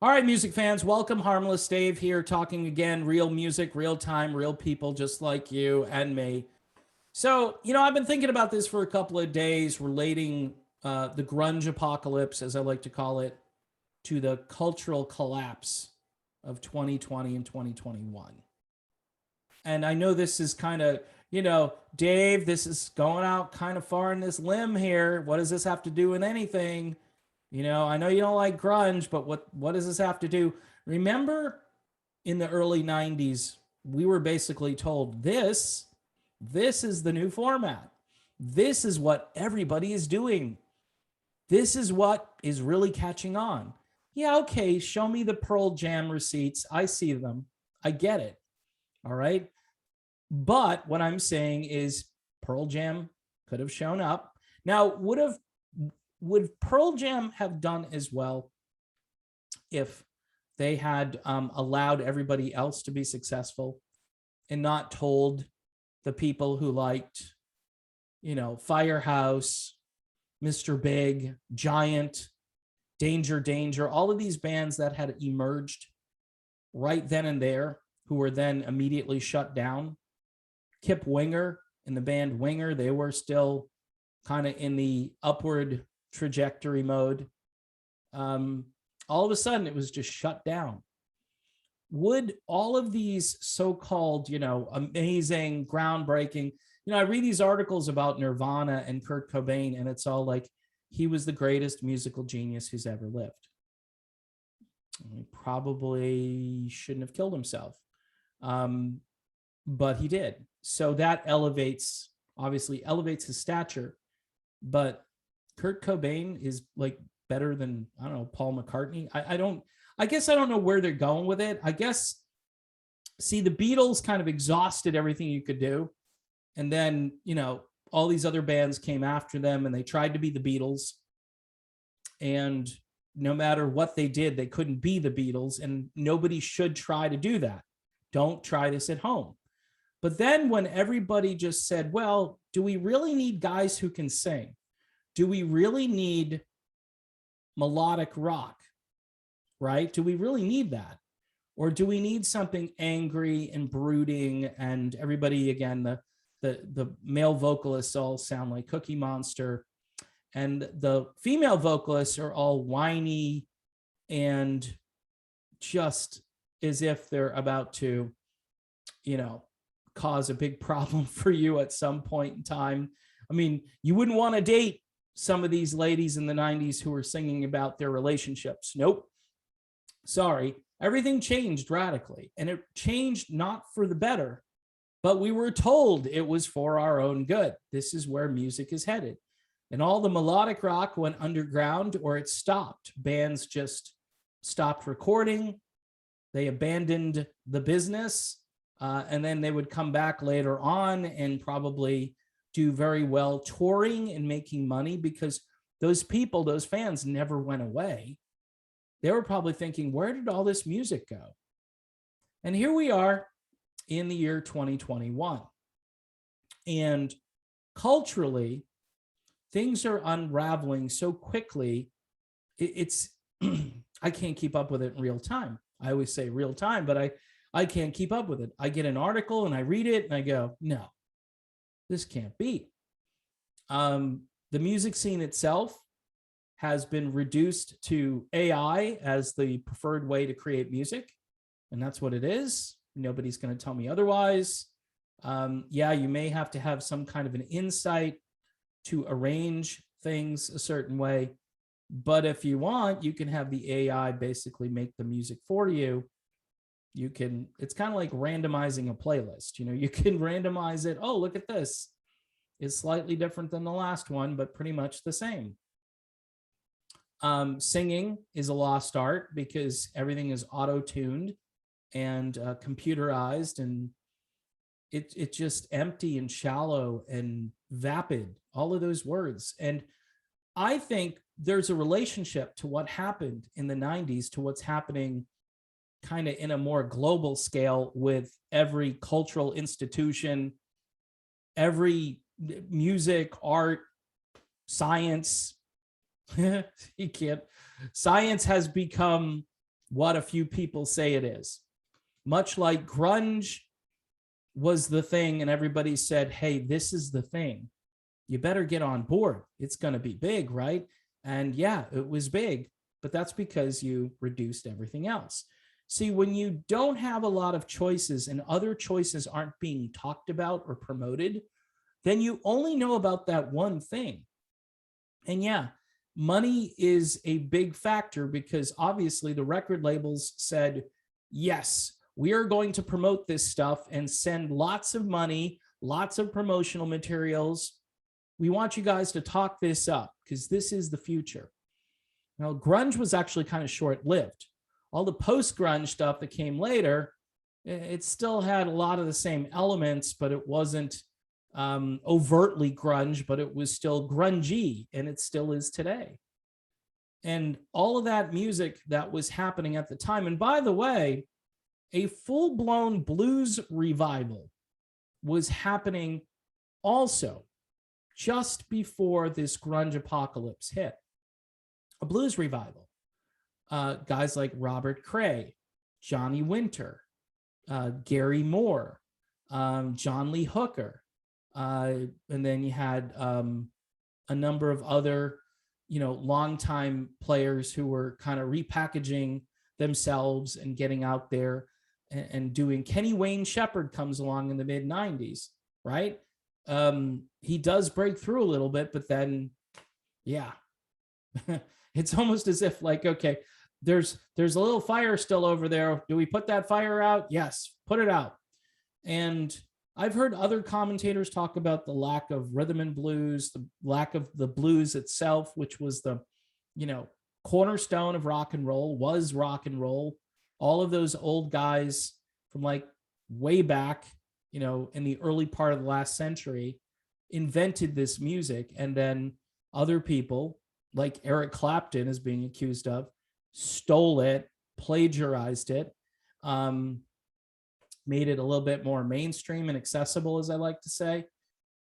All right, music fans, welcome. Harmless Dave here, talking again, real music, real time, real people just like you and me. So, I've been thinking about this for a couple of days, relating the grunge apocalypse, as I like to call it, to the cultural collapse of 2020 and 2021. And I know this is kind of, Dave, this is going out kind of far in this limb here. What does this have to do with anything? I know you don't like grunge, but what does this have to do? Remember in the early 90s, we were basically told this is the new format. This is what everybody is doing. This is what is really catching on. Yeah, okay, show me the Pearl Jam receipts. I see them. I get it. All right. But what I'm saying is Pearl Jam could have shown up. Now, would Pearl Jam have done as well if they had allowed everybody else to be successful and not told the people who liked, Firehouse, Mr. Big, Giant, Danger, all of these bands that had emerged right then and there, who were then immediately shut down? Kip Winger and the band Winger, they were still kind of in the upward trajectory mode. All of a sudden, it was just shut down. Would all of these so-called, amazing, groundbreaking, I read these articles about Nirvana and Kurt Cobain, and it's all like, he was the greatest musical genius who's ever lived. He probably shouldn't have killed himself. But he did. So that obviously elevates his stature. But Kurt Cobain is like better than, I don't know, Paul McCartney. I guess I don't know where they're going with it. I guess, see, the Beatles kind of exhausted everything you could do. And then, all these other bands came after them and they tried to be the Beatles. And no matter what they did, they couldn't be the Beatles. And nobody should try to do that. Don't try this at home. But then when everybody just said, well, do we really need guys who can sing? Do we really need melodic rock, right? Do we really need that? Or do we need something angry and brooding, and everybody, again, the male vocalists all sound like Cookie Monster, and the female vocalists are all whiny and just as if they're about to, cause a big problem for you at some point in time. I mean, you wouldn't want to date some of these ladies in the 90s who were singing about their relationships. Nope. Sorry. Everything changed radically, and it changed not for the better, but we were told it was for our own good. This is where music is headed. And all the melodic rock went underground, or it stopped. Bands just stopped recording. They abandoned the business. And then they would come back later on and probably do very well touring and making money, because those people, those fans, never went away. They were probably thinking, where did all this music go? And here we are in the year 2021. And culturally, things are unraveling so quickly. It's I can't keep up with it in real time. I always say real time, but I can't keep up with it. I get an article and I read it and I go, no, this can't be. The music scene itself has been reduced to AI as the preferred way to create music. And that's what it is. Nobody's going to tell me otherwise. Yeah, you may have to have some kind of an insight to arrange things a certain way. But if you want, you can have the AI basically make the music for you. It's kind of like randomizing a playlist. You can randomize it. Oh, look at this. It's slightly different than the last one, but pretty much the same. Singing is a lost art because everything is auto-tuned and computerized, and it's just empty and shallow and vapid, all of those words. And I think there's a relationship to what happened in the 90s to what's happening kind of in a more global scale with every cultural institution, every music, art, science. Science has become what a few people say it is. Much like grunge was the thing and everybody said, hey, this is the thing. You better get on board. It's going to be big, right? And yeah, it was big, but that's because you reduced everything else. See, when you don't have a lot of choices and other choices aren't being talked about or promoted, then you only know about that one thing. And yeah, money is a big factor because obviously the record labels said, yes, we are going to promote this stuff and send lots of money, lots of promotional materials. We want you guys to talk this up because this is the future. Now, grunge was actually kind of short-lived. All the post-grunge stuff that came later, it still had a lot of the same elements, but it wasn't overtly grunge, but it was still grungy, and it still is today. And all of that music that was happening at the time, and by the way, a full-blown blues revival was happening also just before this grunge apocalypse hit. A blues revival. Guys like Robert Cray, Johnny Winter, Gary Moore, John Lee Hooker, and then you had a number of other, longtime players who were kind of repackaging themselves and getting out there and doing. Kenny Wayne Shepherd comes along in the mid 90s, right? He does break through a little bit, but then, yeah, it's almost as if like, okay, there's a little fire still over there. Do we put that fire out? Yes, put it out. And I've heard other commentators talk about the lack of rhythm and blues, the lack of the blues itself, which was the, cornerstone of rock and roll, was rock and roll. All of those old guys from like way back, in the early part of the last century invented this music. And then other people like Eric Clapton is being accused of stole it, plagiarized it, made it a little bit more mainstream and accessible, as I like to say.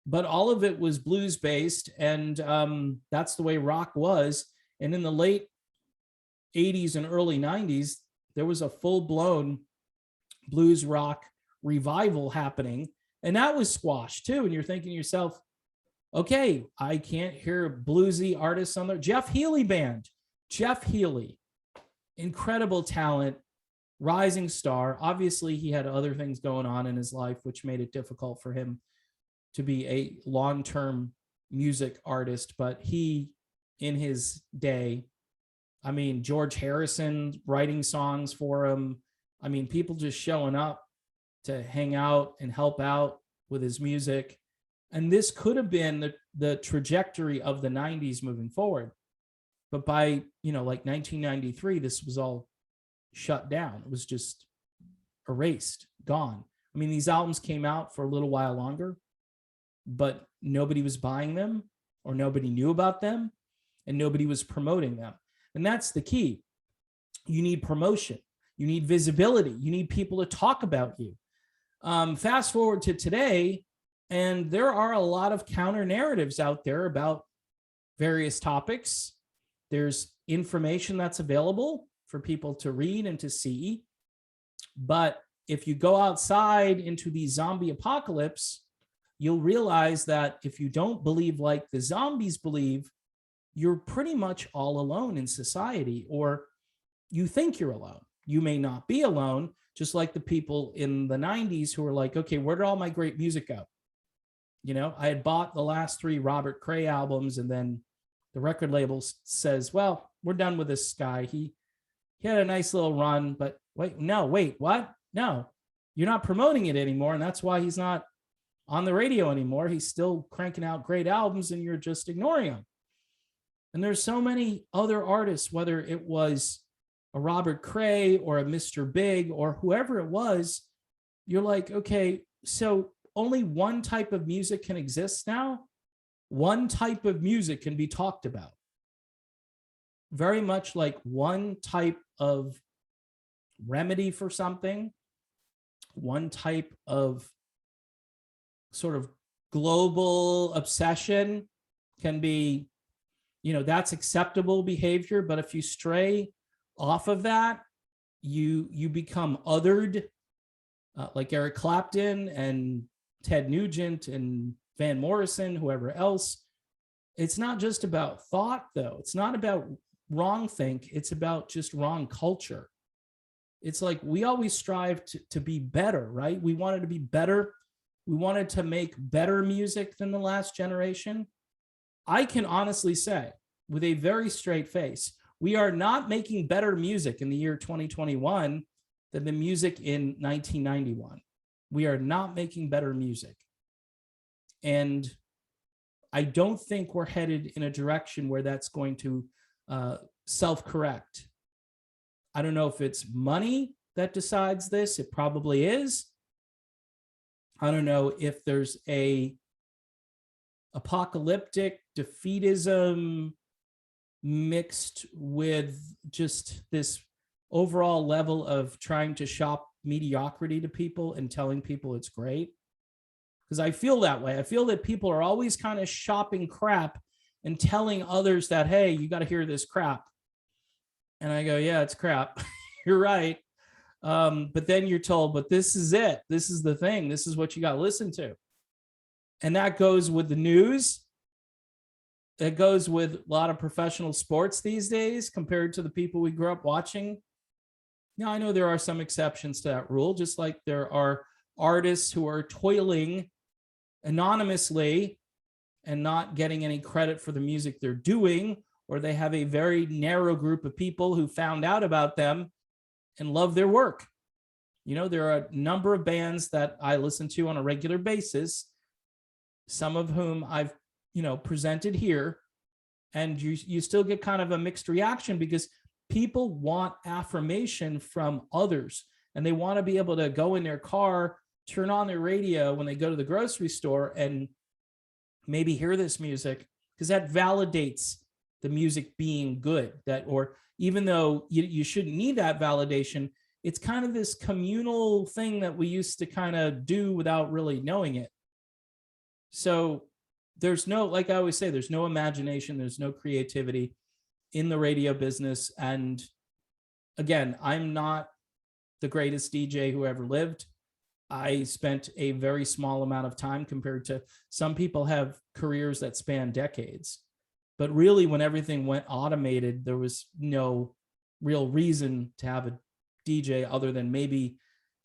But all of it was blues based, and that's the way rock was. And in the late 80s and early 90s, there was a full-blown blues rock revival happening, and that was squashed too. And you're thinking to yourself, okay, I can't hear bluesy artists on there. Jeff Healey Band. Jeff Healey, incredible talent, rising star. Obviously, he had other things going on in his life, which made it difficult for him to be a long-term music artist. But he, in his day, I mean, George Harrison writing songs for him. I mean, people just showing up to hang out and help out with his music. And this could have been the trajectory of the 90s moving forward. But by, like 1993, this was all shut down. It was just erased, gone. I mean, these albums came out for a little while longer, but nobody was buying them, or nobody knew about them, and nobody was promoting them. And that's the key. You need promotion. You need visibility. You need people to talk about you. Fast forward to today, and there are a lot of counter narratives out there about various topics. There's information that's available for people to read and to see. But if you go outside into the zombie apocalypse, you'll realize that if you don't believe like the zombies believe, you're pretty much all alone in society, or you think you're alone. You may not be alone, just like the people in the 90s who were like, okay, where did all my great music go? I had bought the last 3 Robert Cray albums, and then the record label says, well, we're done with this guy. He had a nice little run, but wait, what? No, you're not promoting it anymore. And that's why he's not on the radio anymore. He's still cranking out great albums, and you're just ignoring him. And there's so many other artists, whether it was a Robert Cray or a Mr. Big or whoever it was, you're like, okay, so only one type of music can exist now. One type of music can be talked about. Very much like one type of remedy for something, one type of sort of global obsession can be, that's acceptable behavior. But if you stray off of that, you become othered, like Eric Clapton and Ted Nugent and Van Morrison, whoever else. It's not just about thought, though. It's not about wrong think. It's about just wrong culture. It's like we always strive to be better, right? We wanted to be better. We wanted to make better music than the last generation. I can honestly say with a very straight face, we are not making better music in the year 2021 than the music in 1991. We are not making better music. And I don't think we're headed in a direction where that's going to self-correct. I don't know if it's money that decides this. It probably is. I don't know if there's a apocalyptic defeatism mixed with just this overall level of trying to shop mediocrity to people and telling people it's great. Because I feel that way. I feel that people are always kind of shopping crap and telling others that, hey, you got to hear this crap. And I go, yeah, it's crap. You're right. But then you're told, but this is it. This is the thing. This is what you got to listen to. And that goes with the news. It goes with a lot of professional sports these days compared to the people we grew up watching. Now, I know there are some exceptions to that rule, just like there are artists who are toiling anonymously and not getting any credit for the music they're doing, or they have a very narrow group of people who found out about them and love their work. You know, there are a number of bands that I listen to on a regular basis, some of whom I've, presented here, and you still get kind of a mixed reaction because people want affirmation from others, and they want to be able to go in their car, turn on their radio when they go to the grocery store and maybe hear this music, because that validates the music being good. That, or even though you shouldn't need that validation, it's kind of this communal thing that we used to kind of do without really knowing it. So there's no, like I always say, there's no imagination, there's no creativity in the radio business. And again, I'm not the greatest DJ who ever lived. I spent a very small amount of time compared to some people have careers that span decades. But really, when everything went automated, there was no real reason to have a DJ other than maybe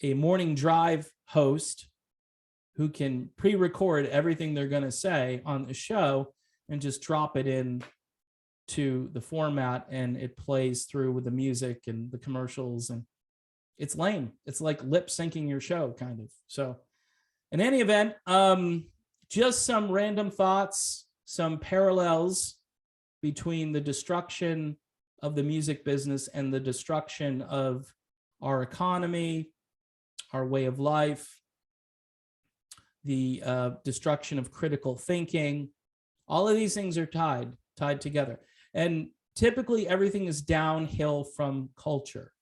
a morning drive host who can pre-record everything they're going to say on the show and just drop it in to the format, and it plays through with the music and the commercials, and it's lame. It's like lip syncing your show, kind of. So in any event, just some random thoughts, some parallels between the destruction of the music business and the destruction of our economy, our way of life, the destruction of critical thinking. All of these things are tied together. And typically everything is downhill from culture.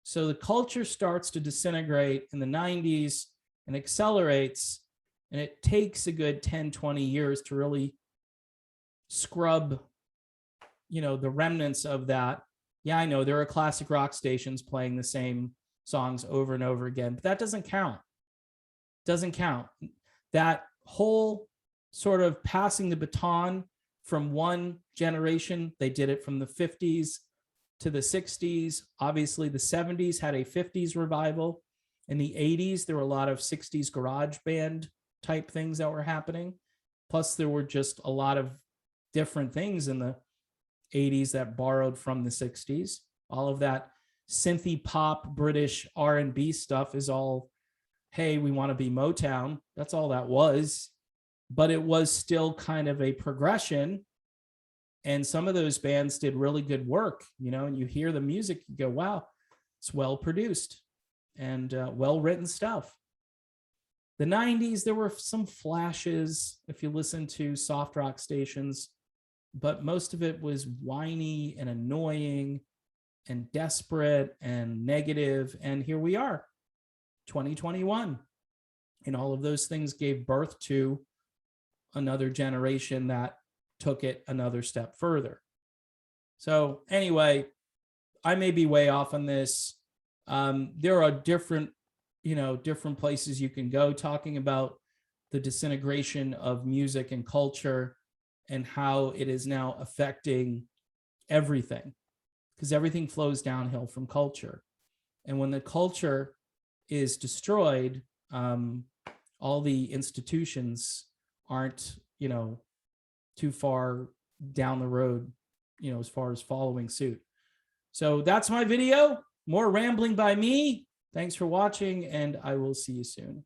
So the culture starts to disintegrate in the 90s and accelerates, and it takes a good 10, 20 years to really scrub, the remnants of that. Yeah, I know there are classic rock stations playing the same songs over and over again, but that doesn't count. Doesn't count. That whole sort of passing the baton from one generation, they did it from the 50s to the 60s. Obviously, the 70s had a 50s revival. In the 80s, there were a lot of 60s garage band type things that were happening. Plus, there were just a lot of different things in the 80s that borrowed from the 60s. All of that synthy pop British R&B stuff is all, hey, we want to be Motown. That's all that was. But it was still kind of a progression. And some of those bands did really good work, and you hear the music, you go, wow, it's well produced and well-written stuff. The 90s, there were some flashes if you listen to soft rock stations, but most of it was whiny and annoying and desperate and negative. And here we are, 2021. And all of those things gave birth to another generation that took it another step further. So anyway, I may be way off on this. There are different, different places you can go talking about the disintegration of music and culture and how it is now affecting everything, because everything flows downhill from culture. And when the culture is destroyed, all the institutions aren't, too far down the road, as far as following suit. So that's my video. More rambling by me. Thanks for watching, and I will see you soon.